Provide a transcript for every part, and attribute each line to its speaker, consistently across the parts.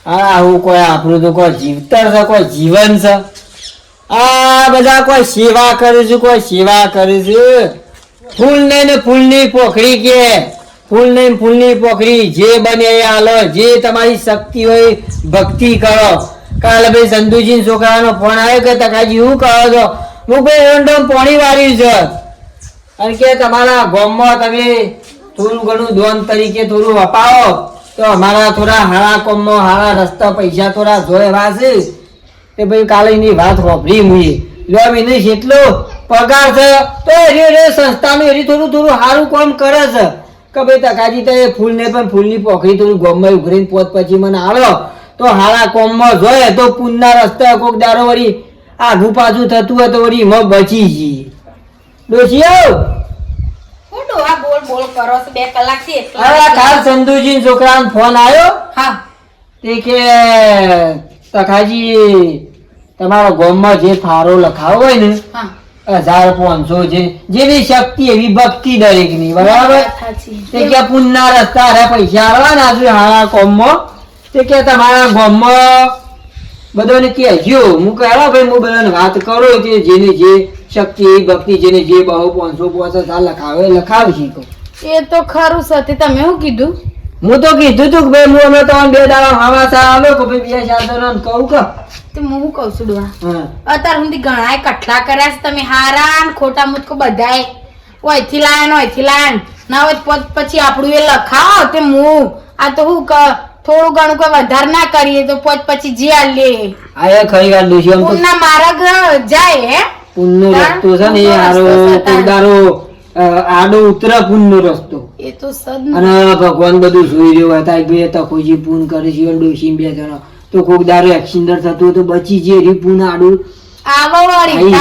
Speaker 1: આવું કોઈ આપણું તો કોઈ જીવતર છે, કોઈ જીવન છે. આ બધા કોઈ સેવા કરે છે, કોઈ સેવા કરે છે. ફૂલ ને ફૂલની પોખરી કે ફૂલ ને ફૂલની પોખરી જે બને એ હાલો, જે તમારી શક્તિ હોય ભક્તિ કરો. કાલે ભાઈ સંધુજી છોકરાનો ફોન આવ્યો કે તકાજી શું કરો છો? હું ભાઈ એરંડમ પાણી વાળ્યું છે અને કે તમારા ગામમાં તમે થોડું ઘણું દોન તરીકે થોડું અપાવો તો અમારા થોડા હારા કોમમાં હારા રસ્તા પૈસા થોડા જોયેલા છે. તે ભાઈ કાલે એની વાત વાપરી મુએ લો એને જેટલો પગાર છે તો એ સંસ્થાનું એની થોડું સારું કામ કરે છે કે ભાઈ તકાજી તો એ ફૂલ ને પણ ફૂલની પોખરી થોડું ગામમાં ઉઘરીને પોત પછી મને આવો તો હારા કોમમાં જોઈએ તો પુનના રસ્તા કોક દારો વળી આગુ પાછું થતું હોય તો વળી એમાં બચી જઈએ. ડોશી આવ
Speaker 2: બોલ કરો છો 2 કલાકથી
Speaker 1: કાલ સંધુજી છોકરાનો ફોન આવ્યો.
Speaker 2: હા
Speaker 1: તે કે તખાજી તમારા ગામમાં જે ફારો લખાવો હોય ને 1500 જેવી શક્તિ એવી ભક્તિ દરેકની બરાબર. તે કે પુનના રસ્તા હારા પૈસા આવવાના છે હારા કોમમાં. તે કે તમારા ગામમાં બધાને કહેજો. હું કહેવા ભાઈ હું બધાને વાત કરો કે જેને જે શક્તિ ભક્તિ જેને જે બહુ 500 લખાવે લખાવશી.
Speaker 2: એ તો ખરું છે. તમે શું કીધું?
Speaker 1: હું તો કીધું તું કે ભાઈ હું અમે તો 2 દાડા હવાસા આવ્યો કે ભાઈ 2 સાધનો કહું કે
Speaker 2: તે હું શું કહું છું ડોહા, અત્યાર સુધી ઘણા કઠલા કર્યા છે તમે હારા ને ખોટા મુતકો બધાય ઓયથી લાયા ના હોય પછી આપણું એ લખાવો તે હું આ તો હું થોડું ઘણું કોઈ વધારે ના કરીએ તો પછી જે લે
Speaker 1: આ ખરી વાત દોશી આમ તો
Speaker 2: પુનના માર્ગ જાય હે
Speaker 1: પુનનો રસ્તો છે ને એ હારો કોદારો આડો ઉતરા પુનનો રસ્તો
Speaker 2: એ તો સદ
Speaker 1: અને ભગવાન બધું જોઈ રહ્યો હતા બે તકોજી પૂન કરે છે ડોશી 2 જણા તો કોક દારો એક્સિડન્ટ થતું તો બચી જે રી પૂન આડું
Speaker 2: આવો વાળી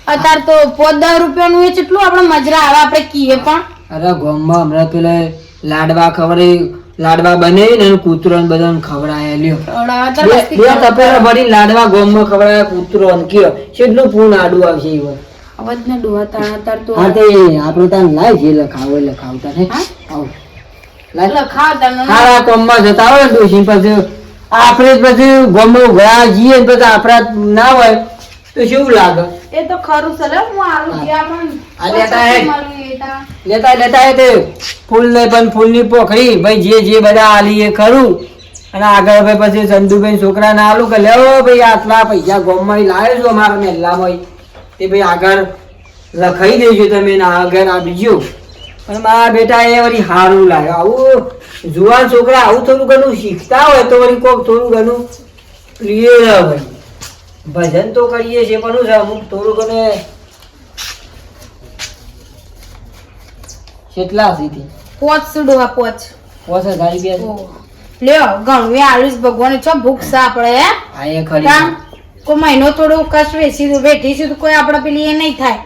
Speaker 2: અત્યાર તો 10 રૂપિયાનું એ કેટલું આપણે મજરા આવે આપણે કીએ પણ.
Speaker 1: અરે ગામમાં હમણાં પેલા લાડવા બને ને કૂતરો ને બધાને ખવડાયા લ્યો. બે તપેલા ભરી લાડવા ગામમાં ખવડાયા કૂતરો ને કયો કેટલું પૂન આડું આવશે ઈવન
Speaker 2: અવાજ ને ડોહા તાર તો
Speaker 1: હા તે આપણે તાન લાય જે લખાવતા ને આવ
Speaker 2: લખાવતા
Speaker 1: હારા કોમમાં જતા હોય ને ડોશી પછી આપણે પછી ગામમાં ગયા જઈએ ને પછી આપણા ના હોય તો શું લાગે?
Speaker 2: એ તો ખરું છે. હું આલુ ગયા
Speaker 1: પણ લેતા તે ફૂલ ને પણ ફૂલની પોખરી ભાઈ જે બધા આલી એ ખરું. અને આગળ ભાઈ પછી ચંદુભાઈ છોકરા ના આલું કે લેવો ભાઈ આટલા પૈસા ગામમાં લાવ્યો છો અમારા મહેલામાં તે ભાઈ આગળ લખાઈ દેજો તમે ને આગળ આપજો. પણ મારા બેટા એ વળી સારું લાગે. આવું જુવાન છોકરા આવું થોડું ઘણું શીખતા હોય તો વળી કોક થોડું ઘણું પ્રિય હોય. ભજન તો કરીએ છીએ પણ અમુક થોડું ઘણું કેટલા સુધી
Speaker 2: 500 ડોહા
Speaker 1: 5000
Speaker 2: લ્યો ગણવે આલુસ ભગવાન છો ભૂખ છે આપણે હે
Speaker 1: આ એ ખરી
Speaker 2: કોઈ મહિનો થોડું કશ વેઠીશું તો કોઈ આપણે પેલી એ નહીં થાય.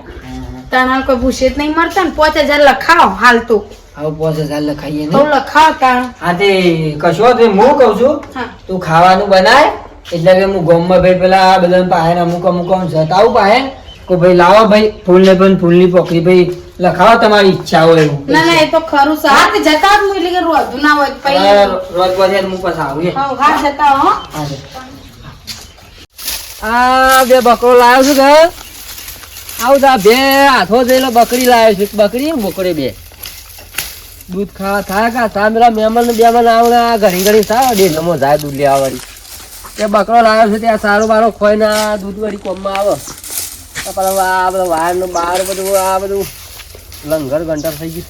Speaker 2: તાણા કોઈ ભૂસે જ નહીં મળતા ને 5000 લખાવો હાલ તો
Speaker 1: આવ 5000 લખાઈએ
Speaker 2: તો લખાવ તાણ.
Speaker 1: હા તે કશો તે હું કહું છું તું ખાવાનું બનાય એટલે કે હું ગામમાં ભાઈ પેલા બધા પાસે અમુક જતાવું પાસે કે ભાઈ લાવો ભાઈ ફૂલ ને પણ ફૂલની પોખરી ભાઈ લખાવો તમારી ઈચ્છા હોય એવું.
Speaker 2: ના એ તો ખરું છે. હા જતા હું એટલે કે રોજ ના હોય પછી
Speaker 1: રોજ પછી હું પાછા આવું.
Speaker 2: હા જતા હો.
Speaker 1: આ 2 બકરો લાવ્યો છું કે આવું તા 2 હાથો જઈને બકરી લાવ્યો છું. બકરી બોકડે 2 દૂધ ખાવા થાય કા તાંદરા મહેમાન આવડા ઘણી થાય ડેલમો જાય દૂધ લેવા વાળી તે બકરો લાવ્યો છે ત્યાં સારું બારો ખોઈ ને દૂધ વાળી કોમમાં આવે પણ આ બધું વાર નું બાર બધું આ બધું લંગર ઘંટર થઈ ગયું.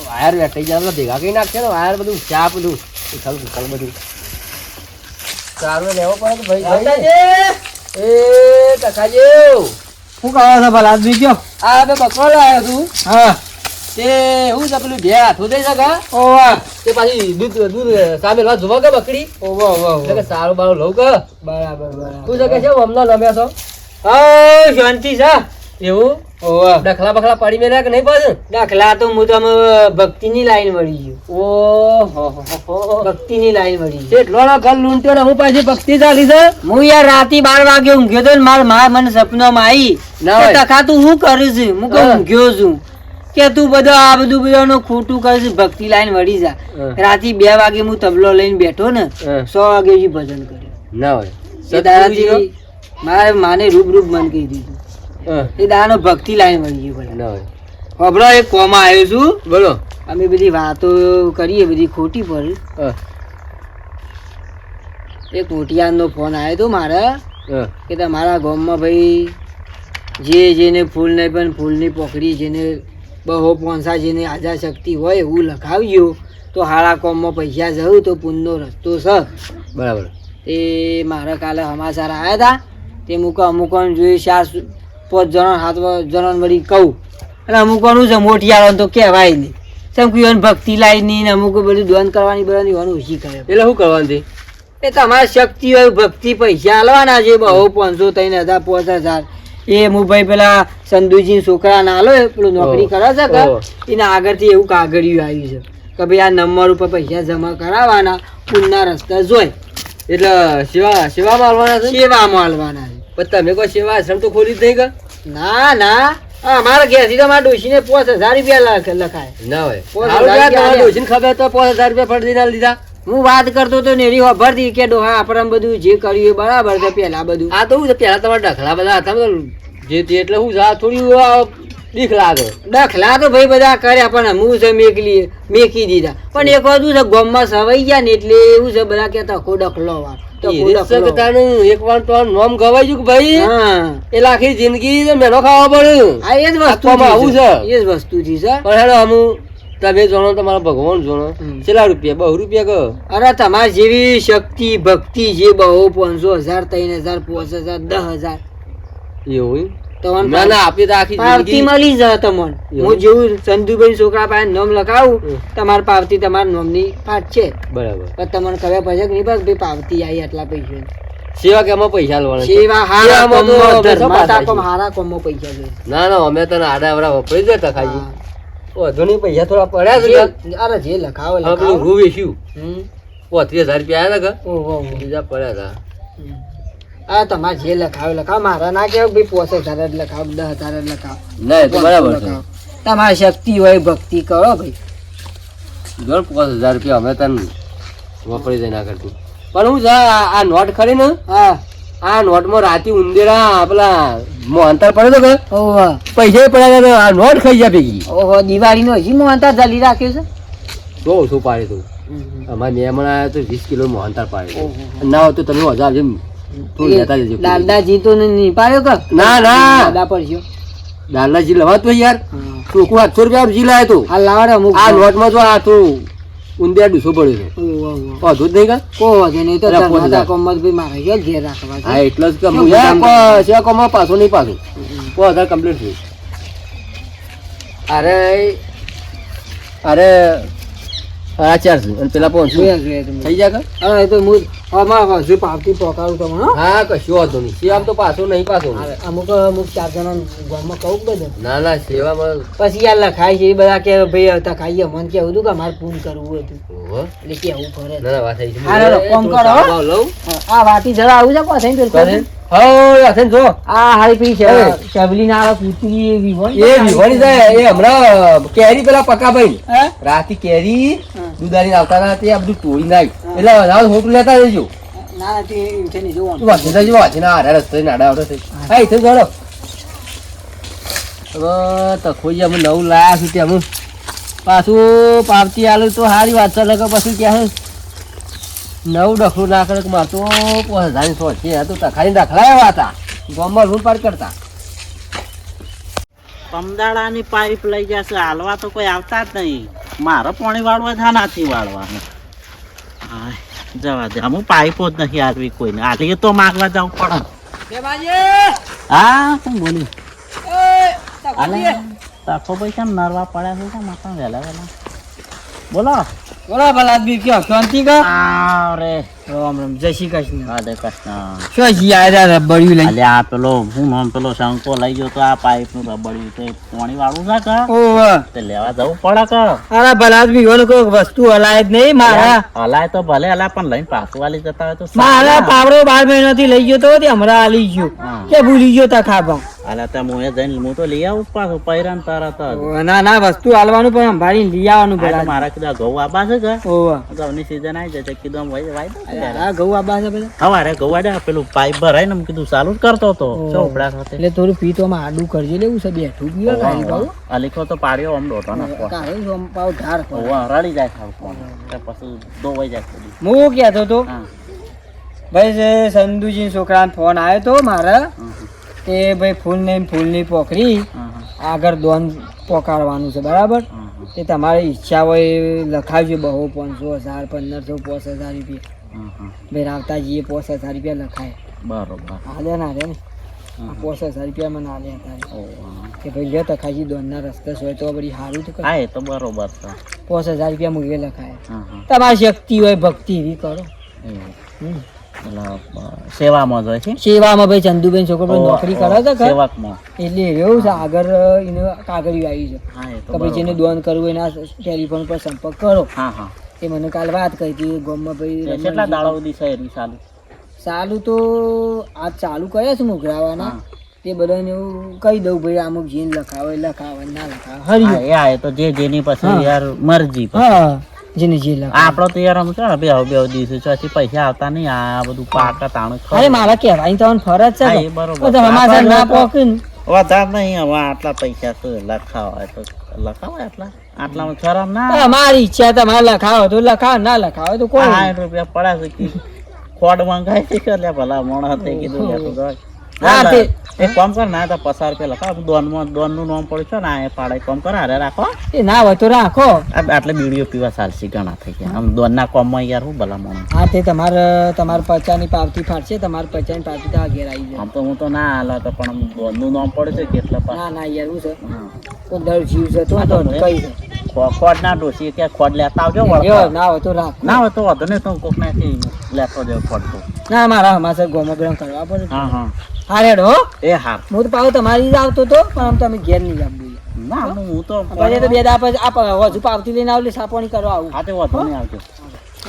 Speaker 1: વાયર વેઠાઈ જાય ભેગા કઈ નાખશે ને વાયર બધું ચા બધું ઉથલ બધું સારું લેવો પડે તો ભાઈ એ ટકાજી શું કહો છો ભલા આદમી કયો? આ 2 બકરો લાવ્યો તું. હા તે હું છે પેલું 2 હાથું થઈ શકે તે પાછી દૂધ સામે જોવા કે બકરી એટલે કે સારું બારું લઉં કે બરાબર તું છે કે છે અમને રમ્યા છો? શાંતિ છે એવું ઓવા
Speaker 3: ડખલા બખલા પાડી મેલ્યા કે નહીં પાછું?
Speaker 1: દાખલા તો હું તમે ભક્તિની લાઈન મળી ગયો.
Speaker 3: ઓહો
Speaker 1: ભક્તિની લાઈન મળી ગઈ.
Speaker 3: કેટલો ઘર લૂંટ્યો ને હું પાછી ભક્તિ ચાલી છે.
Speaker 1: હું યાર રાતે 12 વાગે ઊંઘ્યો તો ને માર માં મને સપનામાં આવી
Speaker 3: ના હોય.
Speaker 1: કે ટકા તું શું કરું છું? હું કહું ઊંઘ્યો છું. કે તું બધું આ બધું બધાનું ખોટું કરે છે, ભક્તિ લાઈન વળી જા. રાતે 2 વાગે હું તબલો લઈને બેઠો ને 100 વાગે જી ભજન કર્યું.
Speaker 3: ના હોય.
Speaker 1: એ દાડાથી મારે માને રૂબરૂબ મન કહી દીધું. એ દાડાનો ભક્તિ લાઈન વળી ગયો ભાઈ.
Speaker 3: ના હોય.
Speaker 1: હબળો એક કોમાં આવ્યો છું.
Speaker 3: બોલો.
Speaker 1: અમે બધી વાતો કરીએ બધી ખોટી પર. એક મોટિયાનનો ફોન આવ્યો તો મારા કે તમારા ગામમાં ભાઈ જેને ફૂલ નહીં પણ ફૂલની પોખડી જેને બહુ પોંસા જેને આજા શક્તિ હોય એવું લખાવ્યો તો હારા કોમમાં પૈસા જવું તો પુનનો રસ્તો છે.
Speaker 3: બરાબર.
Speaker 1: એ મારા કાલે સમાચાર આવ્યા હતા તે અમુકોને જોઈ 4-5 જણા 7 જણા વળી કહું અને અમુકોનું છે મોટિયાળો તો કહેવાય નહીં. તેમ કોઈ ભક્તિ લાઈની ને અમુક બધું દોન કરવાની બધાની વાનું ઓછી કરે.
Speaker 3: એટલે શું કરવાનું છે?
Speaker 1: એ તમારી શક્તિ હોય ભક્તિ પૈસા આલવાના છે બહુ 500 3,000 5,000. એ હું ભાઈ પેલા સંધુજી છોકરા ના આલો પેલું નોકરી કરે છે કે એના આગળથી એવું કાગળિયું આવ્યું છે કે ભાઈ આ નંબર ઉપર પૈસા જમા કરાવવાના પુનના રસ્તા જોઈ
Speaker 3: એટલે સેવામાં આવવાના છે.
Speaker 1: સેવામાં આલવાના છે.
Speaker 3: પણ તમે કોઈ સેવા આશ્રમ તો ખોલી જ નહીં કે?
Speaker 1: ના અમારા ઘેરથી તો મારા ડોશીને 5,000 રૂપિયા લખાય.
Speaker 3: ના હોય.
Speaker 1: 5,000
Speaker 3: સારું યાર, તમારા
Speaker 1: રૂપિયા
Speaker 3: ડોશીને ખબર તો 5,000 રૂપિયા ફળ દઈને આલી દીધા.
Speaker 1: હું વાત કરતો તો નેરી વાપરતી કે ડોહા આપણે બધું જે કર્યું એ બરાબર છે પેલા બધું.
Speaker 3: આ તો શું છે, પેલા તમારા ડખલા બધા હતા ને જે તે એટલે શું છે, આ થોડી બીક લાગે.
Speaker 1: દખલા તો ભાઈ બધા કર્યા પણ હું છે મેકી દીધા. પણ એક વધુ છે ગામમાં સવાઈ ગયા ને એટલે એવું છે બધા કેતા કો ડખલો વાર
Speaker 3: એક વાર તો નોમ ગવાઈ ગયું કે ભાઈ એટલે આખી જિંદગી મેનો ખાવા પડે.
Speaker 1: આ એ જ વસ્તુ
Speaker 3: આવું છે.
Speaker 1: એ જ વસ્તુ થી છે.
Speaker 3: પણ હેડો અમુક તમે જાણો તમારા ભગવાન જાણો કેટલા રૂપિયા 2 રૂપિયા કહો.
Speaker 1: અરે તમારી જેવી શક્તિ ભક્તિ જે બહુ 500,000 3,000 5,000 10,000
Speaker 3: એવું
Speaker 1: તમને
Speaker 3: ના ના આપી તો આખી
Speaker 1: પાવતી
Speaker 3: જિંદગી
Speaker 1: મળી જાય તમને. હું જેવું સંધુભાઈ છોકરા પાસે નામ લખાવું તમારી પાવતી તમારા નામની પાઠ છે.
Speaker 3: બરાબર.
Speaker 1: પણ તમને ખબર પડશે કે નહીં બસ ભાઈ પાવતી આવી આટલા પૈસા.
Speaker 3: સેવા કેમાં પૈસા લેવાના છે?
Speaker 1: સેવા હારા
Speaker 3: સેવામાં તો
Speaker 1: કોમમાં,
Speaker 3: અમે શું
Speaker 1: ધર્મમાં
Speaker 3: પાછા
Speaker 1: તાપમાં
Speaker 3: છીએ?
Speaker 1: હારા કોમમાં પૈસા જોઈએ.
Speaker 3: ના ના અમે તને આડા આવડા વપરાઈ જતા ખાઈ
Speaker 1: હા.
Speaker 3: વધુ નહીં પૈસા થોડા પડ્યા છે
Speaker 1: જે- અરે જે લખાવો
Speaker 3: પેલું
Speaker 1: લખાવો.
Speaker 3: રૂ વેચ્યું
Speaker 1: હમ.
Speaker 3: 35,000 રૂપિયા આવ્યા હતા
Speaker 1: ઓહો, ઓહો.
Speaker 3: કે બીજા પડ્યા હતા.
Speaker 1: આ તમારે જે લખાવો લખાવો. મારા ના કહેવાય ભાઈ 5,000 જ લખાવો 10,000 જ લખાવો.
Speaker 3: ના એ તો બરાબર છે.
Speaker 1: લખાવો. તમારી શક્તિ હોય ભક્તિ કરો ભાઈ.
Speaker 3: જો 5,000 રૂપિયા અમે તને વપરાઈ જાય ના કરતું. પણ હું છે આ નોટ ખરી ને
Speaker 1: હા
Speaker 3: આ નોટમાં રાતે ઉંદેરા પેલા મોહનતાર પડ્યો તો કે
Speaker 1: ઓહો
Speaker 3: પૈસા પડ્યા હતા, આ નોટ ખાઈ જાય ભેગી.
Speaker 1: ઓહો દિવાળીનો હજી મોહનતા જલી રાખ્યો છે.
Speaker 3: તો ઓછું પાડે તું અમારે મહેમાન આવ્યા તો 20 કિલો મોહનતાર પાડે.
Speaker 1: ઓહો.
Speaker 3: ના હોય તો તમે 1000 જેમ થોડું લેતા જજો.
Speaker 1: દાદાજી તો નહીં પાડ્યો કે
Speaker 3: ના ના
Speaker 1: દાદા પડશે.
Speaker 3: દાદાજી લવાતું યાર ટોકું 800 રૂપિયા જી લાવે તું.
Speaker 1: આ લાવડે અમુક
Speaker 3: આ નોટમાં જો આ તો ઉંદેરા 200 પડ્યો છે. વાંધો જ નહીં કર.
Speaker 1: કોહો છે નહીં તો
Speaker 3: અરે
Speaker 1: ધર્મતા
Speaker 3: 5,000.
Speaker 1: કોમમાં ભાઈ મારે ક્યાં ઘેર રાખવા છે.
Speaker 3: હા એટલે જ કે હું યાર સેવા કોમાં પાછો નહીં પાછું 5,000 કમ્પ્લીટ થયું. અરે અરે આ 400 અને પેલા 500
Speaker 1: જોયા જોયા તમે.
Speaker 3: થઈ જાય કે?
Speaker 1: અરે એ તો હું અમારા હજુ પાવતી પહોંચાડું તમને હો.
Speaker 3: હા કશું વાંધો નહીં. સેવામાં તો પાછો નહીં પાછો.
Speaker 1: અરે અમુક 4 જણા ગામમાં કહું બધું
Speaker 3: ના ના સેવામાં
Speaker 1: પછી યાર લખાય છે એ બધા કે ભાઈ આવતા ખાઈએ મન કેવું હતું કે અમારે પૂન કરવું હતું
Speaker 3: ઓહો.
Speaker 1: એટલે કેવું ફરે
Speaker 3: ના ના વાત થઈ છે.
Speaker 1: હા, લો, ફોન કરો, હો.
Speaker 3: ભાવ લઉં.
Speaker 1: આ વાટી જરા આવું છે પાછા
Speaker 3: કરે? હઉ, યાર જો
Speaker 1: આ હારી પી છે
Speaker 3: એ.
Speaker 1: શબલી ના આવે કૂતરી એવી હોય
Speaker 3: એ વિવાણી જાય એ હમણાં કેરી પેલા પકાભાઈ
Speaker 1: હે?
Speaker 3: રાતી કેરી
Speaker 1: હા.
Speaker 3: દુધારી આવતા હતા તે આ બધું તોડી નાખ એટલે રાત હોટલ લેતા જજો.
Speaker 1: ના તે છે ને જોવાનું.
Speaker 3: તું વાંચી જજો વાંચીને આડા રસ્તે નાડા આવડે છે. હા એ તો જોડો હવે તખોઈ અમે નવું લાયા છું ત્યાં પાછું પાવતી આલું તો સારી વાત છે કે પછી ક્યાં નવું ડખલું ના કરે કે મારે તો 5,000 શોખ છે આ તો તખાઈને દખલાયા હતા ગામમાં રૂમ પાર કરતા.
Speaker 4: પમદાડાની પાઇપ લઈ જશે હાલવા તો કોઈ આવતા જ નહીં. મારે પાણી વાળવા જ નથી વાળવાનું. હાય, જવા દે અમુક પાઇપો જ નથી હાલવી કોઈને. હાલીએ તો માગવા જવું પડે. હા શું બોલી તકો ભાઈ કેમ નરવા પડ્યા છે કેમ આપણે વહેલા વહેલા બોલો
Speaker 1: બોલા ભલા આદમી કયો શાંતિ કા
Speaker 4: અરે
Speaker 1: રામ રામ જય શ્રી કૃષ્ણ
Speaker 4: રાધે કૃષ્ણ.
Speaker 1: શું જી આયા રબડ્યું લઈ
Speaker 4: અલ્યા આ પેલો હું નામ પેલો શંકો લઈ ગયો તો આ પાઇપ નું રબડ્યું તે પાણી વાળું છે કે
Speaker 1: ઓહ
Speaker 4: તે લેવા જવું પડે કે
Speaker 1: અરે ભલા આદમી ઓને કોઈ વસ્તુ હલાય જ નહીં મારા
Speaker 4: હલાય તો ભલે હલાય પણ લઈને પાછું વાલી જતા હોય તો સારું
Speaker 1: મારા
Speaker 4: ને.
Speaker 1: પાવડો 12 મહિનાથી લઈ ગયો તો તે હમણાં આલી ગયો
Speaker 4: હા.
Speaker 1: કે ભૂલી ગયો તા ખાવા
Speaker 4: અલ્યા તે મુએ જઈને હું તો લઈ આવું પાછું પૈરાન તરત જ.
Speaker 1: ના ના વસ્તુ હાલવાનું પણ સંભાળીને લઈ આવવાનું
Speaker 4: આ તો
Speaker 1: ભલા
Speaker 4: મારા કીધા ઘઉં આબા છે કે
Speaker 1: ઓહ
Speaker 4: ઘઉંની season આવી જાય તો કીધું આમ વાઈ દો.
Speaker 1: આ ઘઉં આબા છે બધા
Speaker 4: હવારે ઘઉં વાડ્યા પેલું પાઇપ ભરાય ને કીધું ચાલુ જ કરતો હતો
Speaker 1: ઓહ.
Speaker 4: ચોપડા સાથે
Speaker 1: એટલે થોડું પીતોમાં આડું કરજે લેવું છે બેઠું પીવા ગાડી પાવ
Speaker 4: અલીખો તો પાડ્યો આમ દોઢો નાખો
Speaker 1: કાઢે પાવ ધાર પર
Speaker 4: રડી જાય ખાવ કોણ પછી દોવાઈ જાય થોડી.
Speaker 1: હું કહેતો તો
Speaker 4: હા
Speaker 1: ભાઈ જે સંધુજી છોકરાનો ફોન આવ્યો તો મારા
Speaker 4: હા,
Speaker 1: તે ભાઈ ફૂલની પોખરી
Speaker 4: હા, હા,
Speaker 1: આગળ દોન પોકાડવાનું છે બરાબર
Speaker 4: હા, હા,
Speaker 1: તે તમારી ઈચ્છા હોય એ લખાવજો બહુ 500 1000 1500 5000 રૂપિયા
Speaker 4: હા, હા.
Speaker 1: ભાઈ રાવતાજીએ 5000 રૂપિયા લખાય
Speaker 4: બરોબર.
Speaker 1: હાલ્યા ના રે ને
Speaker 4: હા,
Speaker 1: આ 5000 રૂપિયા મને હાલ્યા હતા
Speaker 4: ઓહ, હા.
Speaker 1: કે ભાઈ લે તખાજી દોનના રસ્તે હોય તો વળી સારું તો
Speaker 4: હા એ તો બરોબર છે.
Speaker 1: 5000 રૂપિયા મૂકે લખાય
Speaker 4: હા, હા.
Speaker 1: તમારી શક્તિ હોય ભક્તિ એવી કરો
Speaker 4: એવું.
Speaker 1: હમ.
Speaker 4: એટલે સેવામાં જાય છે
Speaker 1: સેવામાં ભાઈ ચંદુબેન છોકરો ભાઈ નોકરી કરે છે કે
Speaker 4: સેવકમાં.
Speaker 1: એટલે એવું છે આગળ એને કાગળિયું આવી છે
Speaker 4: હા એ તો
Speaker 1: કે ભાઈ જેને
Speaker 4: બરોબર.
Speaker 1: દોન કરવું એના ટેલિફોન પર સંપર્ક કરો
Speaker 4: હા હા
Speaker 1: એ મને કાલ વાત કરી હતી ગામમાં
Speaker 4: એ
Speaker 1: ભાઈ
Speaker 4: કેટલા દાડા સુધી છે એની ચાલુ?
Speaker 1: ચાલુ તો આજ ચાલુ કર્યા છે મોગરાવાના
Speaker 4: હા.
Speaker 1: તે બધાને એવું કહી દઉં ભાઈ અમુક જીન લખાવે ના લખાવે
Speaker 4: હા,
Speaker 1: હરિયો
Speaker 4: એ તો જે જેની પછી
Speaker 1: હા.
Speaker 4: યાર મરજી પછી.
Speaker 1: હા જેને જે લખાવે
Speaker 4: આપણો તો યાર આમ છે ને બે દિવસે ચોથી પૈસા આવતા નહીં આ બધું પાકા તાણું
Speaker 1: અરે મારા કહેવાની તો ફરજ છે
Speaker 4: હા,
Speaker 1: કે.
Speaker 4: એ બરોબર.
Speaker 1: તો તમે મારા સાથે ના
Speaker 4: આપણે તો-
Speaker 1: પોકે ને.
Speaker 4: વધારે નહીં હવે આટલા પૈસા તો લખાવાય તો લખાવાય આટલામાં શરમ ના આવે.
Speaker 1: તમારી ઈચ્છા તમારે લખાવો તો લખાવો ના લખાવો તો કોઈ
Speaker 4: 60 રૂપિયા પડે છે કે ખોડ મંગાય છે કે લે ભલા મોણા તે કીધું લે તો જાય.
Speaker 1: હા,
Speaker 4: ના,
Speaker 1: તે-
Speaker 4: એક કામ કર ના તો 50 રૂપિયા લખાવ દોનનું નામ પડ્યું છે ને આ એ પાડે કામ કર હારે રાખો
Speaker 1: એ ના હોય તો રાખો
Speaker 4: આટલે બીડીઓ પીવા ચાલશે ઘણા થઈ ગયા આમ દોનના કોમમાં યાર હું ભલા મોણા.
Speaker 1: હા તે તમારે પચાની પાવતી ફાટશે તમારે પચાની પાવતી તો આ ઘેર આવી જાય
Speaker 4: આમ તો હું તો ના હાલા તો પણ આમ દોનનું નામ પડે છે કેટલા પાસ.
Speaker 1: ના ના યાર હું છે
Speaker 4: હા.
Speaker 1: કોઈ દર જીવ છે તો
Speaker 4: હા,
Speaker 1: તો
Speaker 4: તો
Speaker 1: કઈ છે
Speaker 4: ખોડ ના ડોસી કે ખોડ લેતા આવજો
Speaker 1: જો
Speaker 4: વળતા.
Speaker 1: ના હોય તો રાખ
Speaker 4: ના હોય તો વાંધો નહીં તો કોક નાથી લેતો જાવ ખોડ તો.
Speaker 1: ના મારા હમાસર ગોમગ્રહ કરવા પડે
Speaker 4: હા હા
Speaker 1: હા રેડ હો
Speaker 4: એ હા
Speaker 1: હું તો પાવ તમારી જ આવતો તો પણ આમ તમે ઘેર નહીં આવવું
Speaker 4: ના હું તો
Speaker 1: પછી તો બે દા પછી હજુ પાવતી લઈને આવું એટલે સાપોણી કરવા આવું
Speaker 4: હા તે વાંધો નહીં આવજો.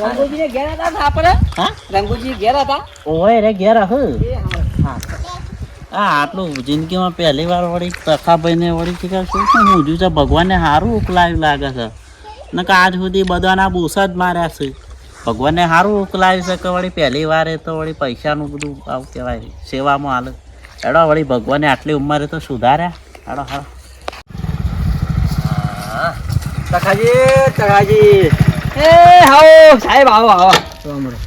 Speaker 1: રંગુજી ને ઘેર હતા આપણે
Speaker 4: હા
Speaker 1: રંગુજી ઘેર હતા
Speaker 4: ઓય રે ઘેર હ
Speaker 1: એ હા.
Speaker 4: હા આટલું જિંદગીમાં પહેલી વાર વળી તખાભાઈને વળી શીખર શું ઊંધું છે ભગવાનને સારું ઉકલાયું લાગે છે ને કે આજ સુધી બધાના બૂસા જ માર્યા છે ભગવાનને સારું ઉકલાયું છે કે વળી પહેલી વાર એ તો વળી પૈસાનું બધું આવું કહેવાય સેવામાં હાલે એડો વળી ભગવાને આટલી ઉંમરે તો સુધાર્યા એડો હાડો
Speaker 1: તકાજી એ આવો સાહેબ આવો આવો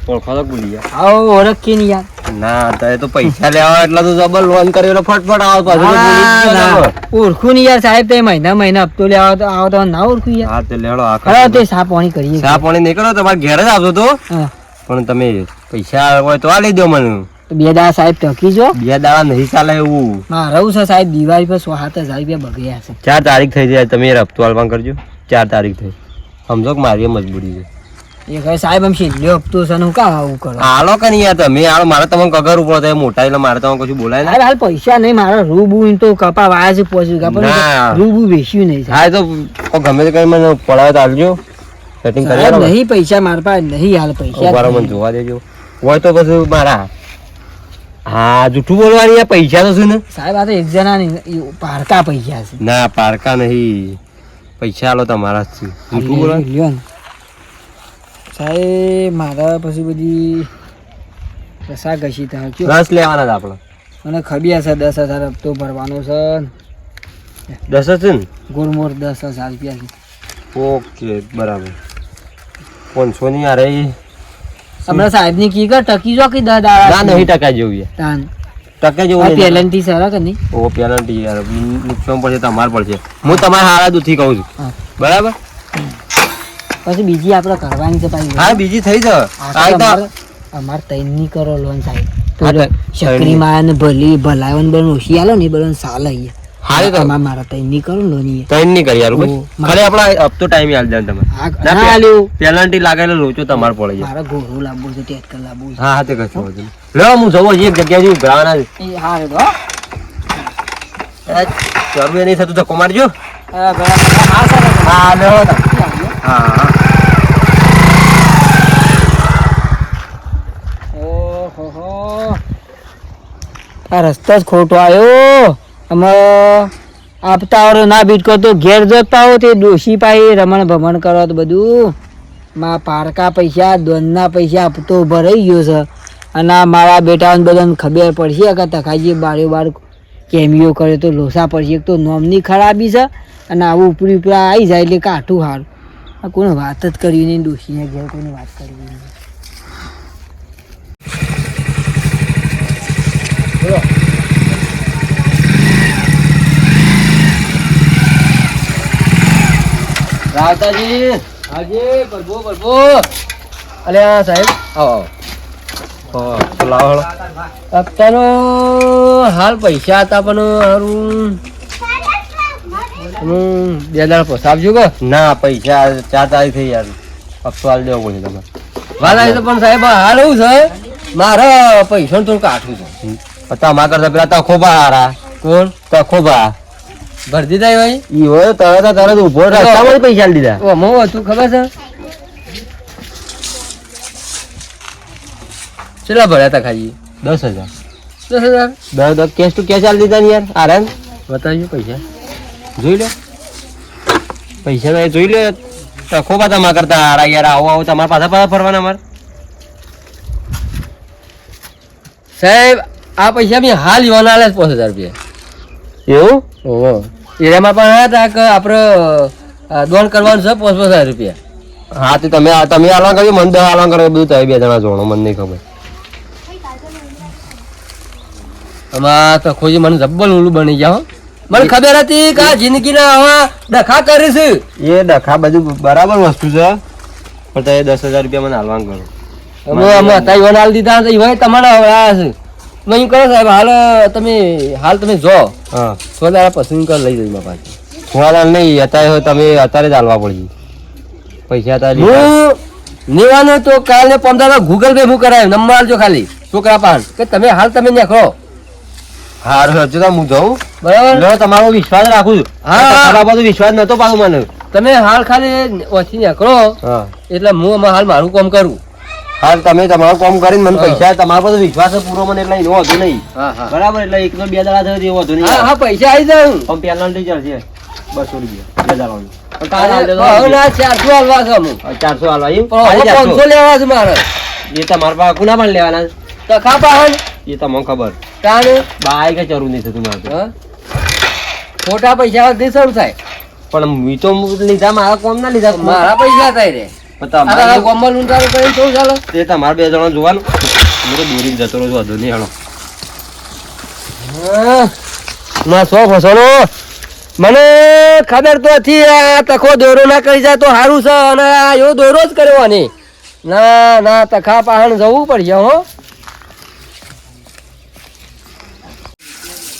Speaker 3: ઓળખો તો ભૂલી ગયા.
Speaker 1: આવો ઓળખી નહીં યાર
Speaker 3: ના તારે તો પૈસા લેવા એટલા તો જબર લોન કર્યો ફટફટ આવો પાછું તો ભૂલી જ ગયો ને.
Speaker 1: ઓળખું નહીં યાર સાહેબ તે મહિના હપ્તો લેવા તો આવો તો ના ઓળખું યાર
Speaker 3: હા તે લેડો આ
Speaker 1: ખરા
Speaker 3: કરો.
Speaker 1: તે સા પાણી કરીએ
Speaker 3: ચા પાણી નીકળો તમારે ઘેર જ આવતો તો
Speaker 1: હા
Speaker 3: પણ તમે પૈસા હોય તો આ લઈ દો મને
Speaker 1: તો બે દાડા સાહેબ ટકી જો
Speaker 3: બે દાડા નહીં ચાલે એવું
Speaker 1: મારું છે સાહેબ દિવાળી પર 7,000 રૂપિયા બગડ્યા છે
Speaker 3: 4 તારીખ થઈ જાય તમે હપ્તો હાલમાં કરજો 4 તારીખ થઈ સમજો કે મારી મજબૂરી છે
Speaker 1: એ કહે સાહેબ આમ છેલ્લો હપ્તો છે ને હું કામ આવું કરો
Speaker 3: હાલો કે નહીં યાર તમે હાલો મારે તમને કગર ઉપર થાય મોટા એટલે મારે તમને કશું બોલાય ને
Speaker 1: સાહેબ હાલ પૈસા નહીં મારા રૂબુ તો કપા વાયા છે પહોંચ્યું
Speaker 3: ના.
Speaker 1: પણ રૂબુ વેચ્યું નહીં સાહેબ.
Speaker 3: હા એ તો કોઈ ગમે તે કઈ મને પડાવે તો હાલજો સેટિંગ કરી
Speaker 1: સાહેબ
Speaker 3: આલો ને.
Speaker 1: નહીં પૈસા મારા પાસે નહીં હાલ પૈસા
Speaker 3: ઉભા રહો,
Speaker 1: જ
Speaker 3: મને
Speaker 1: નહીં.
Speaker 3: જોવા દેજો હોય તો પછી મારા હા જૂઠું બોલવાની યાર પૈસા તો શું ને
Speaker 1: સાહેબ આ તો એક જણા પારકા પૈસા છે
Speaker 3: ના પારકા નહીં પૈસા હાલો તમારા જ છે જૂઠું
Speaker 1: લ્યો,
Speaker 3: બોલવાનું
Speaker 1: લ્યો ને. સાહેબ મારા પછી બધી રસા ઘસી થાય કયો
Speaker 3: રસ લેવાના જ આપડે
Speaker 1: મને ખબિયા છે 10,000 હપ્તો ભરવાનો છે
Speaker 3: 10 છે ને
Speaker 1: ગોળમોર 10,000 રૂપિયા છે
Speaker 3: ઓકે બરાબર 500 ની યાર એ
Speaker 1: હમણાં સાહેબ ની કી કર ટકી જો કે 10
Speaker 3: ના
Speaker 1: દાડા
Speaker 3: નહીં ટકા જેવું યાર
Speaker 1: તાન
Speaker 3: ટકા જેવું
Speaker 1: આ
Speaker 3: નહીં.
Speaker 1: પેલેન્ટી સારા કે નહીં
Speaker 3: ઓ પેનલ્ટી યાર નુકસાન પડશે તમારે પડશે હું તમારા હારા દૂધથી કહું છું
Speaker 1: હા.
Speaker 3: બરાબર
Speaker 1: પછી બીજી આપણે કરવાની છે પાછી
Speaker 3: હા બીજી થઈ છે
Speaker 1: આ તો અમારે તૈની કરો લોન સાહેબ તો
Speaker 3: હા,
Speaker 1: ચકરી માં ને ભલી ભલાવન બન ઓછી આલો ને એ બધું સાલ અહીંયા
Speaker 3: હારે તો
Speaker 1: મારા તઈ નહીં કરું ને નહીં
Speaker 3: તૈન નહીં કરી યાર ભાઈ
Speaker 1: ઓ,
Speaker 3: ખાલી આપણા હપ્તો ટાઈમ આલ દે તમે
Speaker 1: ના આલ્યું
Speaker 3: પેનલ્ટી લાગેલો લોચો તમારે પડે છે
Speaker 1: મારા ઘોડું લાવવું છે ટેટકર લાવવું છે
Speaker 3: હા હા તે કશું વાંધો નહીં. લો હું જવું હજી એક જગ્યાએ જઉં ગ્રાવાના
Speaker 1: એ હારે તો
Speaker 3: ચરબી નહીં થતું ધક્કો મારજો
Speaker 1: હા સર
Speaker 3: હા લે હો હા હા
Speaker 1: ઓહો આ રસ્તો જ ખોટો આવ્યો અમે આપતા વાળો ના બીટ કરતો ઘેર જત પાવો તે ડોશી પાઈ રમણ ભમણ કરો તો બધું માં પારકા પૈસા દોનના પૈસા આપતો ભરાઈ ગયો છે અને આ મારા બેટાને બધાને ખબર પડશે કે તખાજી બારે બાર કેમિયો કરે તો લોસા પડશે એક તો નોમની ખરાબી છે અને આવું ઉપરી ઉપર આવી જાય એટલે કાઠું હારું આ કોને વાત જ કરી નહીં ડોશીને ઘેર કોઈને વાત કરવી નહીં
Speaker 3: રાવતાજી હાજી પ્રભુ પ્રભુ અલે આ સાહેબ આવો આવો લાવો હપ્તાનો હાલ પૈસા હતા પણ હારું હું 2 દાડા પોસાવજો કે ના પૈસા 4 તારીખ થઈ યાર હપ્તો હાલ દેવો પડશે તમારે વાલા તો પણ સાહેબ હાલ એવું છે મારે પૈસા થોડું કાઠું છે તમારા કરતા પેલા તખોબા હારા કોણ તખોબા ભર દીધા ભાઈ ઈ હોય તરત ઉભો રસ્તામાં પૈસા લીધા ઓ મો તું ખબર છે કેટલા ભર્યા તા ખાલી 10,000 10,000 કેશ તો કેશ આલી દીધા ને યાર આરામ બતાવજો પૈસા જોઈ લે પૈસા તો જોઈ લે તખોબા તમારા કરતા હારા યાર આવો આવો તમારા પાછા ફરવાના અમારે સાહેબ આ પૈસા મેં હાલ યુવાના આલે 5,000 રૂપિયા એવું ઓહો એમાં પણ હતા કે આપણે દોડ કરવાનું છે 5,000 રૂપિયા હા તો તમે આલવા કર્યું મને 10 આલવા કર્યું બધું તમે 2 જણા જોણો મને નહીં ખબર આમાં તો ખોજી મને જબ્બલ ઉલું બની ગયા મને ખબર હતી કે આ જિંદગીના આવા ડખા કરીશ એ ડખા બધું બરાબર વસ્તુ છે પણ તમે 10,000 રૂપિયા મને હાલવા કરો અમે હતા યુવાન હાલ દીધા તો યુવાન તમારા હવે આ છે મેં કરો સાહેબ હાલ તમે જો હા થોડા પસંદ કર લઈ જઈ પાછી થોડા નહીં અત્યારે તમે અત્યારે જ હાલવા પડશે પૈસા અત્યારે હું લેવાનું તો કાલે 15 ગૂગલ પે હું કરાય નંબર આલજો ખાલી છોકરા પાન કે તમે હાલ તમે નીકળો હારું હજુ તો હું જાઉં બરાબર તમારો વિશ્વાસ રાખું છું હા બધો વિશ્વાસ નતો પાછો મને તમે હાલ ખાલી ઓછી નીકળો એટલે હું હાલ મારું કામ કરું હાલ તમે તમારું કામ કરીને મને પૈસા તમારો બધો વિશ્વાસ પૂરો મને એટલે એનો વધુ નહીં બરાબર એટલે 1 2 દાડા થયો એવો વધુ નહીં હા પૈસા આવી જાઉં પણ પેનલ્ટી ચાલશે 200 રૂપિયા 400 હાલવા એમ 500 લેવા છે મારે એ તમારા પાસે કુના પણ લેવાના તો ખાપા એ તમને ખબર તાણે બાય કે જરૂર નહીં થતું મારે ખોટા પૈસા શરૂ થાય પણ મી તો લીધા મારા કોમ ના લીધા મારા પૈસા થાય રે તમારા કોમલ ઊંચારો કરીને શું ચાલો તે તમારે 2 જણા જોવાનું હું તો દોરી જતો રહું છું વધુ નહીં હાલો ના સો ફસણો મને ખબર તો હતી આ તખો દોરો ના કરી જાય તો સારું છે અને આ એવો દોરો જ કર્યો ને ના તખા પહાણ જવું પડશે હો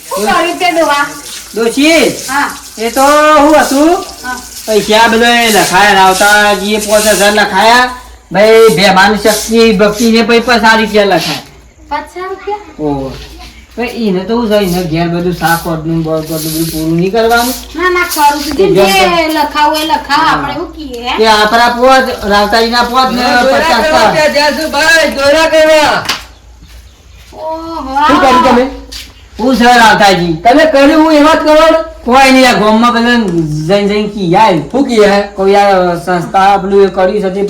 Speaker 2: શું કર્યું તે ડોહા?
Speaker 1: ડોશી
Speaker 2: હા
Speaker 1: એ તો હું હતું
Speaker 2: હા.
Speaker 1: પૈસા બધા લખાયા રાવતા જે 5,000 લખાયા ભાઈ બેમાન શક્તિ ભક્તિ ને પૈસા સારી રૂપિયા લખાયા
Speaker 2: 500 રૂપિયા?
Speaker 1: ઓહો ભાઈ એને તો હું જઈને ઘેર બધું શાક બધું બધું પૂરું નહીં કરવાનું
Speaker 2: ના કરું છું. જે લખાવું એ લખાવ આપણે શું કહીએ હે?
Speaker 1: કે આપણા પોત રાવતાજીના પોત ને 50
Speaker 2: ઓહો
Speaker 1: શું કર્યું તમે હું છે રાવતાજી તમે કર્યું હું એમાં જ કરવાનું કોઈ નહીં આ ગામમાં બધા જઈને કી યાર શું કી કોઈ આ સંસ્થા પેલું એ કર્યું છે તે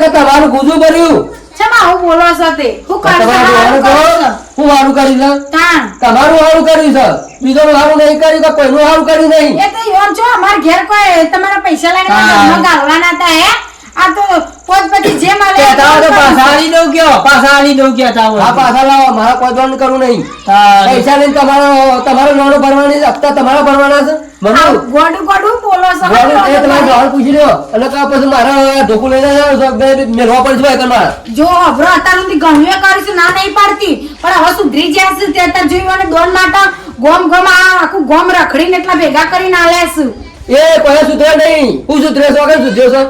Speaker 1: કે તમારું ગુજુ ભર્યું
Speaker 2: છેમાં હું બોલો છો તે હું
Speaker 1: તમારું હારું કરો. હું હારું કર્યું છે
Speaker 2: તાણ
Speaker 1: તમારું હારું કર્યું છે બીજું હારું નહીં કર્યું કે કોઈનું હારું કર્યું નહીં
Speaker 2: એ તો યોન છો અમાર ઘેર કોઈ તમારા પૈસા લઈને
Speaker 1: હા.
Speaker 2: ઘરમાં ગાળવાના હતા હે આ તો પોત પછી જે મળે એ
Speaker 1: કહેતા હોય તો
Speaker 2: કરું.
Speaker 1: પાછા આલી દઉં કયો પાછા આલી દઉં કહેતા હોય
Speaker 3: હા પાછા લાવો મારા કોઈ દોડ કરવું નહીં
Speaker 1: હા,
Speaker 3: પૈસા લઈને તમારો નાનો ભરવાની હપ્તા તમારા ભરવાના છે મને
Speaker 2: આવું ગોડું ગોડું બોલો છો
Speaker 3: તમારે ડોલ પૂછી લ્યો અને કા પછી મારા ઢોકું લઈને જાવ તો મેળવા પડશે ભાઈ તમારે
Speaker 2: જો અભરો અત્યાર સુધી ગણ્યું કરીશું ના નહીં પાડતી પણ હવે સુધરી ગયા છે તે અત્યારે જોઈ મને દોડ માટે ગોમ ગોમ આખું ગોમ રખડીને એટલા ભેગા કરીને આલ્યા છું.
Speaker 3: એ કોઈ સુધરે નહીં. હું સુધરે છો કે સુધર્યો છો?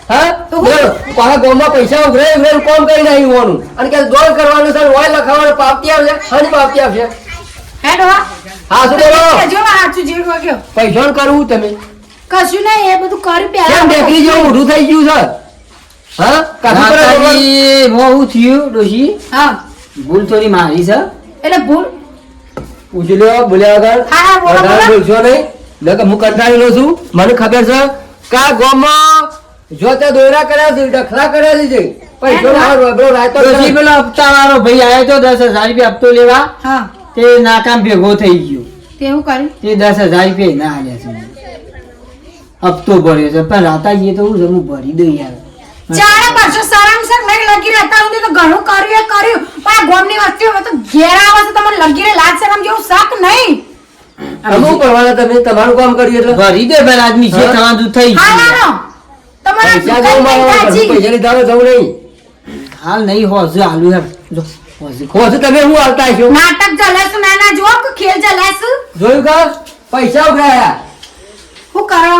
Speaker 3: હા
Speaker 2: તો હું-
Speaker 3: બોલો, પાછા ગામમાં પૈસા ઉઘરે ઉઘરે કોમ કરી નહીં હોવાનું અને કે દોડ કરવાનું છે ઓય લખાવાનું પાવતી આવશે હાની પાવતી આવશે.
Speaker 2: હેડો હા.
Speaker 3: હા શું બોલો
Speaker 2: જો સાચું જેવું વાગ્યો.
Speaker 3: પૈસા કરવું તમે
Speaker 2: કશું નહીં એ બધું કર્યું
Speaker 3: કેમ
Speaker 2: પહેલા.
Speaker 3: બેકરી જેવું ઊંધું થઈ ગયું છે? હા કાઢું કરે ખબર?
Speaker 1: માતાજી, મોં હું થયું ડોશી?
Speaker 2: હા
Speaker 1: ભૂલ થોડી મારી છે.
Speaker 2: એટલે ભૂલ.
Speaker 3: પૂછી લો બોલ્યા વગર
Speaker 2: હા, હા, બોલો,
Speaker 3: વધારે
Speaker 2: બોલો.
Speaker 3: બોલશો નહીં નકર હું કંટાળેલો છું. મને ખબર છે કે આ ગામમાં જો તે દોયરા કર્યા છે ડખલા કર્યા છે પૈસો રાયતો
Speaker 1: ડોશી પેલો હપ્તાવાળો ભાઈ આવ્યો તો 10,000 રૂપિયા હપ્તો લેવા,
Speaker 2: હા
Speaker 1: તે નાકામ ભેગો થઈ ગયો.
Speaker 2: તેવું કર્યું.
Speaker 1: તે 10,000 રૂપિયા ના આલ્યા છે. હપ્તો ભર્યો છે પણ રાતાજીએ તો હું છે, હું ભરી દઉં યાર.
Speaker 2: ચારે પાછો શરમ શક નહીં લગી રહેતા સુધી તો ઘણું કર્યું એ કર્યું પણ આ ગોમની વસ્તી હવે તો ઘેર આવે છે તમને લગી રહે લાજ શરમ જેવું શક નહીં.
Speaker 3: અમુક કરવાના તમે તમારું કામ કર્યું એટલે
Speaker 1: ભરી દે પેલા આદમી છે
Speaker 3: હા?
Speaker 1: તમારું થઈ
Speaker 2: હા
Speaker 1: ગયું.
Speaker 2: હા તમારા
Speaker 3: પૈસા જવું મારવા પૈસા લીધા હોય જવું નહીં.
Speaker 1: હાલ નહીં હોજુ આલુ યાર. જો હોજુ.
Speaker 3: ખોજ તમે હું હાલતા છો
Speaker 2: નાટક ચલાસ નાના જો કે ખેલ ચલાસ
Speaker 3: જોયું કા પૈસા ઉઘરાયા
Speaker 2: હું કરવા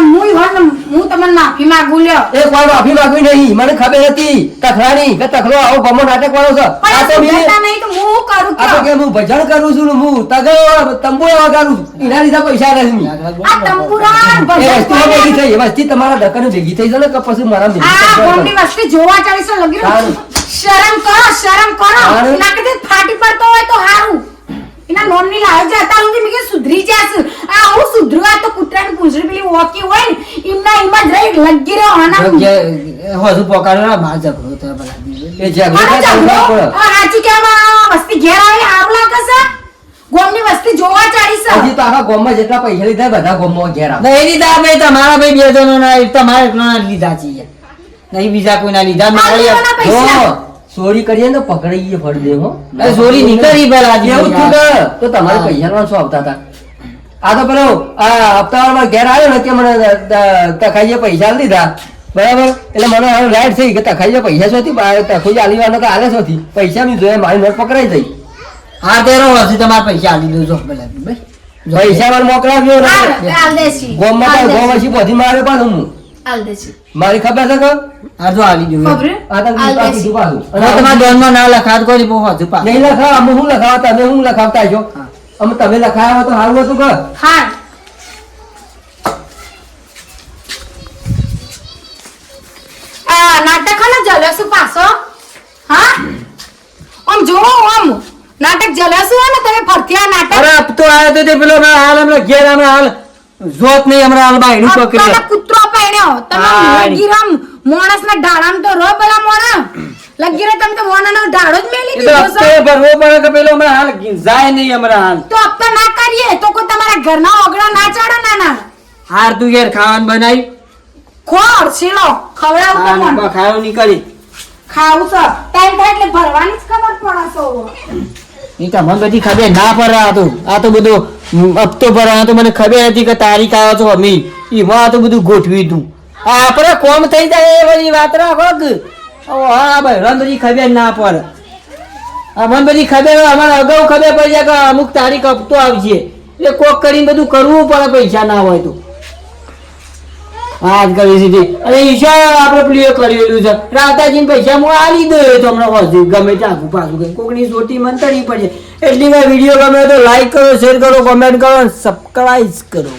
Speaker 2: હું તમને માફી માંગુ લ્યો.
Speaker 3: એક વાર માફી માંગવી નહીં મને ખબર હતી તખલાની કે તખલો આવો ગમો નાટક વાળો છે
Speaker 2: પણ
Speaker 3: આ તો મેં
Speaker 2: સુધરતા નહીં તો હું કરું
Speaker 3: આ તો
Speaker 2: કયો?
Speaker 3: કે હું ભજન કરું છું ને હું તગો તંબુ વગાડું છું. એના લીધે પૈસા નથી
Speaker 2: આ તંબુરા
Speaker 3: એ
Speaker 2: ભજન
Speaker 3: વસ્તુમાં ભેગી
Speaker 2: કરે.
Speaker 3: થઈ એ વસ્તી તમારા દકન ભેગી થઈ જાય ને કે પછી મારા ભેગી
Speaker 2: આ
Speaker 3: થઈ
Speaker 2: ગોમની
Speaker 3: જાય.
Speaker 2: વસ્તી જોવા ચાલીસો લગી રહ્યું.
Speaker 3: સારું.
Speaker 2: શરમ કરો
Speaker 3: સારું.
Speaker 2: ના કદે ફાટી પડતો હોય તો હારું એના નોમની લાવે છે અત્યાર સુધી મેં કીધું સુધરી જાસ આ હું સુધરું આ તો કૂતરાની પૂંછડી પેલી વોકી હોય ને એમના એમ જ રહી લગી રહ્યો આના
Speaker 1: હોજુ પકડો ને માર ઝઘડો થયો પેલા દિવસે.
Speaker 3: એ ઝઘડો
Speaker 2: આનો
Speaker 3: થાય તો
Speaker 2: ઝઘડો?
Speaker 3: પડે.
Speaker 2: આ હાચી કેમ આ વસ્તી ઘેર આવે હારું લાગે છે ગોમની વસ્તી જોવા ચાલી છે
Speaker 3: હજી તો આખા ગામમાં જેટલા પૈસા લીધા બધા ગામમાં ઘેર આવે
Speaker 1: નહીં લીધા ભાઈ તમારા ભાઈ બે જણો ના તમારે એકલા ના લીધા છે યાર. નહીં બીજા કોઈના લીધા મારે યાર.
Speaker 2: આલવાના પૈસા.
Speaker 3: જો ચોરી કરીએ ને પકડાઈએ ફળ દે હો
Speaker 1: અરે ચોરી નીકળી પેલા
Speaker 3: એવું થયું
Speaker 1: યાર.
Speaker 3: કે તો તમારે
Speaker 1: હા.
Speaker 3: પૈસા શું આવતા હતા આ તો પેલો આ હપ્તાવાળા ઘેર આવ્યો ને કે મને તખાઈએ પૈસા લીધા બરાબર એટલે મને હવે રાઈટ થઈ કે તખાઈએ પૈસા શોથી તખોઈ આલીવાના તો આલે શોથી પૈસા ની જોયા મારી નોટ પકડાઈ જઈ
Speaker 1: હા તેરો હશે તમારે પૈસા આલી દો જો પેલા ભાઈ.
Speaker 3: પૈસા મને મોકલાવ્યો ને
Speaker 2: આલદેશી
Speaker 3: ગોમમાં તો ગોમ હજી બધી મારે પાછું હું
Speaker 2: આલદેશી
Speaker 3: મારી ખબર છે કે
Speaker 1: હા જો આલી દો
Speaker 2: ખબર
Speaker 3: આ તો
Speaker 2: આલદેશી
Speaker 3: પાછું
Speaker 1: અને તમારા દોનમાં ના લખાત કોઈ બહુ હજુ પા
Speaker 3: નહીં લખાવ અમે હું લખાવતા તમે હું લખાવતા છો
Speaker 1: હા.
Speaker 3: અમે તમે લખાયા તો સારું હતું કે
Speaker 2: હા આ નાટક હને જલસુ પાછો હા આમ જોવો આમ નાટક જલસુ હોય ને તમે ફરતી આ નાટક
Speaker 1: અરે અબ તો આયો તો તે પેલો હમણાં હાલ હમણાં ઘેર હમણાં હાલ જોત નહીં હમણાં હાલ બાયણું પકડી
Speaker 2: આપણા કૂતરો પહેણ્યો તમે
Speaker 1: હા.
Speaker 2: લગીરામ માણસના ઢાળામ તો રો પેલા મોણા લગીરે તમે તો મોણાનો ઢાળો જ મેલી
Speaker 1: એ તો
Speaker 2: દીધો
Speaker 1: હપ્તે
Speaker 2: છે
Speaker 1: ભરવો પડે કે પેલો હમણાં હાલ જાય નહીં હમણાં હાલ
Speaker 2: તો હપ્તા ના કરીએ તો કોઈ તમારા ઘરના ઓગળા ના ચાડો નાના
Speaker 1: હાર તું ઘેર ખાવાનું બનાવી
Speaker 2: ખોર શીલો ખવડાવું તો કોણ?
Speaker 1: ખાવાનું નીકળી
Speaker 2: ખાવું છે ટાઈમ થાય એટલે ભરવાની જ ખબર પડે છે
Speaker 1: નહીં તમને બધી ખબર ના પડે આ તો બધું હપ્તો ભરવા આ તો મને ખબર હતી કે તારીખ આવે છો અમે એમાં આ તો બધું ગોઠવી તું આપણે કોમ થઈ જાય એ બધી વાત રાખો કે હા ભાઈ રન બધી ખબર ના પડે અમને બધી ખબર હોય, અમારે અગાઉ ખબર પડી જાય કે અમુક તારીખ હપ્તો આવશે એટલે કોક કરીને બધું કરવું પડે પૈસા ના હોય તો હા જ કરી સીધી અને ઈશા આપણે પેલું એ કરેલું છે રાતાજીને પૈસા હું આલી દો તો હમણાં હોજુ ગમે ત્યાં આગું પાછું કઈ કોકની સોટી મંતરી પડે એટલી વાર વિડીયો ગમે તો લાઈક કરો શેર કરો કોમેન્ટ કરો સબસ્ક્રાઇબ કરો.